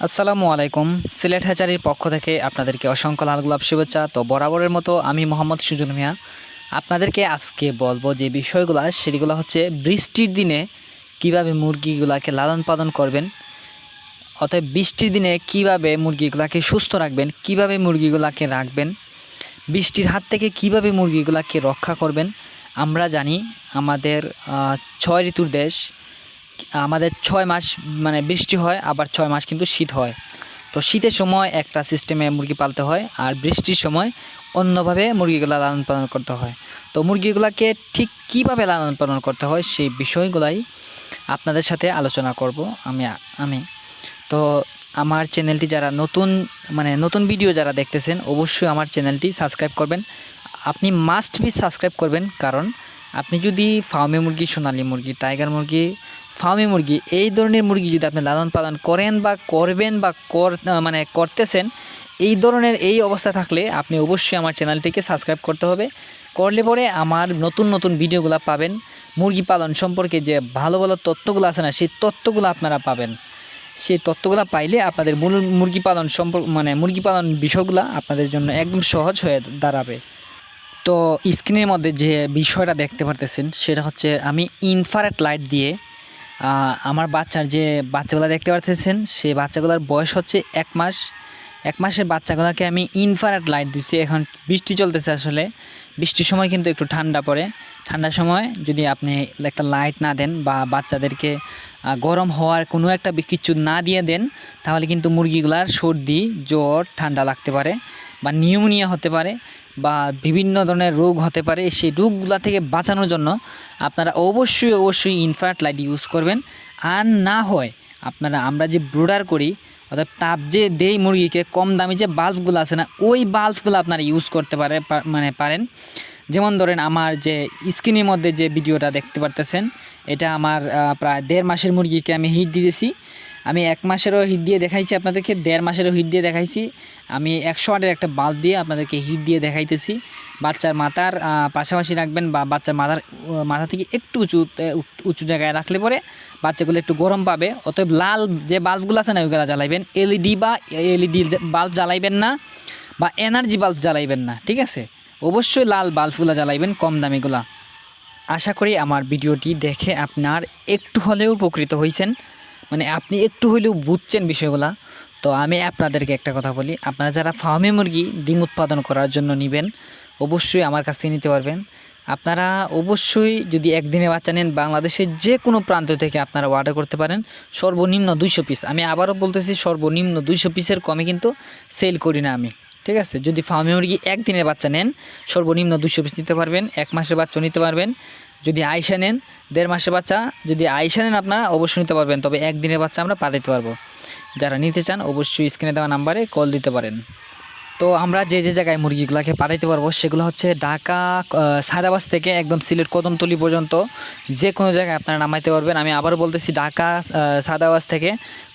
আসসালামু আলাইকুম। সিলেট হ্যাচারির পক্ষ থেকে আপনাদেরকে অসংখ্য লাল গোলাপ শুভেচ্ছা। তো বরাবরের মতো আমি মোহাম্মদ সুজন মিয়া আপনাদেরকে আজকে বলবো যে বিষয়গুলো সেগুলো হচ্ছে বৃষ্টির দিনে কিভাবে মুরগিগুলাকে লালন পালন করবেন, অতএব বৃষ্টির দিনে কিভাবে মুরগিগুলাকে সুস্থ রাখবেন, কিভাবে মুরগিগুলাকে রাখবেন, বৃষ্টির হাত থেকে কিভাবে মুরগিগুলাকে রক্ষা করবেন। আমরা জানি আমাদের ৬ ঋতুর দেশ, আমাদের ৬ মাস মানে বৃষ্টি হয়, আবার ৬ মাস কিন্তু শীত হয়। তো শীতের সময় একটা সিস্টেমে মুরগি পালতে হয়, আর বৃষ্টির সময় অন্যভাবে মুরগিগুলা লালন পালন করতে হয়। তো মুরগিগুলাকে ঠিক কীভাবে লালন পালন করতে হয় সেই বিষয়গুলাই আপনাদের সাথে আলোচনা করব আমি। তো আমার চ্যানেলটি যারা নতুন ভিডিও যারা দেখতেছেন অবশ্যই আমার চ্যানেলটি সাবস্ক্রাইব করবেন। আপনি মাস্ট বি সাবস্ক্রাইব করবেন, কারণ আপনি যদি ফার্মি মুরগি, সোনালী মুরগি, টাইগার মুরগি, ফার্মি মুরগি এই ধরনের মুরগি যদি আপনি লালন পালন করেন বা করবেন বা করতেছেন, এই ধরনের এই অবস্থা থাকলে আপনি অবশ্যই আমার চ্যানেলটিকে সাবস্ক্রাইব করতে হবে। করলে পরে আমার নতুন ভিডিওগুলো পাবেন। মুরগি পালন সম্পর্কে যে ভালো ভালো তথ্যগুলো আছে না, সেই তথ্যগুলো আপনারা পাবেন। সেই তথ্যগুলো পাইলে আপনাদের মুরগি পালন মুরগি পালন বিষয়গুলো আপনাদের জন্য একদম সহজ হয়ে দাঁড়াবে। তো স্ক্রিনের মধ্যে যে বিষয়টা দেখতে পারতেছেন সেটা হচ্ছে আমি ইনফ্রারেড লাইট দিয়ে আমার যে বাচ্চাগুলো দেখতে পারতেছেন সেই বাচ্চাগুলোর বয়স হচ্ছে 1 মাস। 1 মাসের বাচ্চাগুলোকে আমি ইনফ্রারেড লাইট দিচ্ছি। এখন বৃষ্টি চলতেছে, আসলে বৃষ্টির সময় কিন্তু একটু ঠান্ডা পড়ে। ঠান্ডার সময় যদি আপনি একটা লাইট না দেন বা বাচ্চাদেরকে গরম হওয়ার কোনো একটা কিছু না দিয়ে দেন, তাহলে কিন্তু মুরগিগুলার সর্দি, জ্বর, ঠান্ডা লাগতে পারে বা নিউমোনিয়া হতে পারে বা বিভিন্ন ধরনের রোগ হতে পারে। সেই রোগগুলা থেকে বাঁচানোর জন্য আপনারা অবশ্যই ইনফ্রারেড লাইট ইউজ করবেন। আর না হয় আমরা যে ব্রুডার করি, অর্থাৎ তাপ যে দেই মুরগিকে, কম দামি যে বাল্বগুলো আছে না, ওই বাল্বগুলো আপনারা ইউজ করতে পারেন। যেমন ধরেন আমার যে স্ক্রিনের মধ্যে যে ভিডিওটা দেখতে পারতেছেন, এটা আমার প্রায় 1.5 মাসের মুরগিকে আমি হিট দিয়েছি। আমি 1 মাসেরও হিট দিয়ে দেখাইছি আপনাদেরকে, 1.5 মাসেরও হিট দিয়ে দেখাইছি। আমি 100 ওয়াটের একটা বাল্ব দিয়ে আপনাদেরকে হিট দিয়ে দেখাইতেছি। বাচ্চার মাথার পাশাপাশি রাখবেন বা বাচ্চার মাথা থেকে একটু উঁচু জায়গায় রাখলে পরে বাচ্চাগুলো একটু গরম পাবে। অতএব লাল যে বাল্বগুলো আছে না, ওইগুলো জ্বালাইবেন। এলইডি বাল্ব জ্বালাইবেন না, বা এনার্জি বাল্ব জ্বালাইবেন না, ঠিক আছে? অবশ্যই লাল বাল্বগুলো জ্বালাইবেন, কম দামিগুলা। আশা করি আমার ভিডিওটি দেখে আপনার একটু হলেও উপকৃত হয়েছেন, আপনি একটু হলেও বুঝছেন বিষয়গুলা। তো আমি আপনাদেরকে একটা কথা বলি, আপনারা যারা ফার্মে মুরগি ডিম উৎপাদন করার জন্য নেবেন, অবশ্যই আমার কাছ থেকে নিতে পারবেন। আপনারা অবশ্যই যদি একদিনে বাচ্চা নেন, বাংলাদেশের যে কোনো প্রান্ত থেকে আপনারা অর্ডার করতে পারেন। সর্বনিম্ন 200 পিস, আমি আবারও বলতেছি, সর্বনিম্ন 200 পিসের কমে কিন্তু সেল করি না আমি, ঠিক আছে? যদি ফার্মে মুরগি একদিনের বাচ্চা নেন, সর্বনিম্ন 200 পিস নিতে পারবেন। 1 মাসের বাচ্চা নিতে পারবেন। যদি আইসা নেন, 1.5 মাসের বাচ্চা যদি আইসা নেন আপনারা অবশ্যই নিতে পারবেন, তবে একদিনের বাচ্চা আমরা পাঠাতে পারবো। যারা নিতে চান অবশ্যই স্ক্রিনে দেওয়া নাম্বারে কল দিতে পারেন। তো আমরা যে জায়গায় মুরগিগুলোকে পাঠাইতে পারবো সেগুলো হচ্ছে ঢাকা সায়দাবাদ থেকে একদম সিলেট কদমতলী পর্যন্ত যে কোনো জায়গায় আপনারা নামাইতে পারবেন। আমি আবারও বলতেছি, ঢাকা সায়দাবাদ থেকে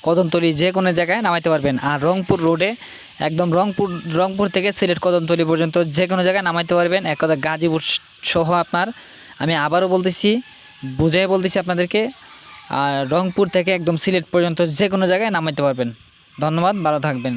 কদমতলী যে কোনো জায়গায় নামাইতে পারবেন। আর রংপুর রোডে একদম রংপুর থেকে সিলেট কদমতলী পর্যন্ত যে কোনো জায়গায় নামাইতে পারবেন। এক কথা গাজীপুর সহ আমি আবারও বলতেছি, বুঝাই বলতেছি আপনাদেরকে, আর রংপুর থেকে একদম সিলেট পর্যন্ত যে কোনো জায়গায় নামাইতে পারবেন। ধন্যবাদ, ভালো থাকবেন।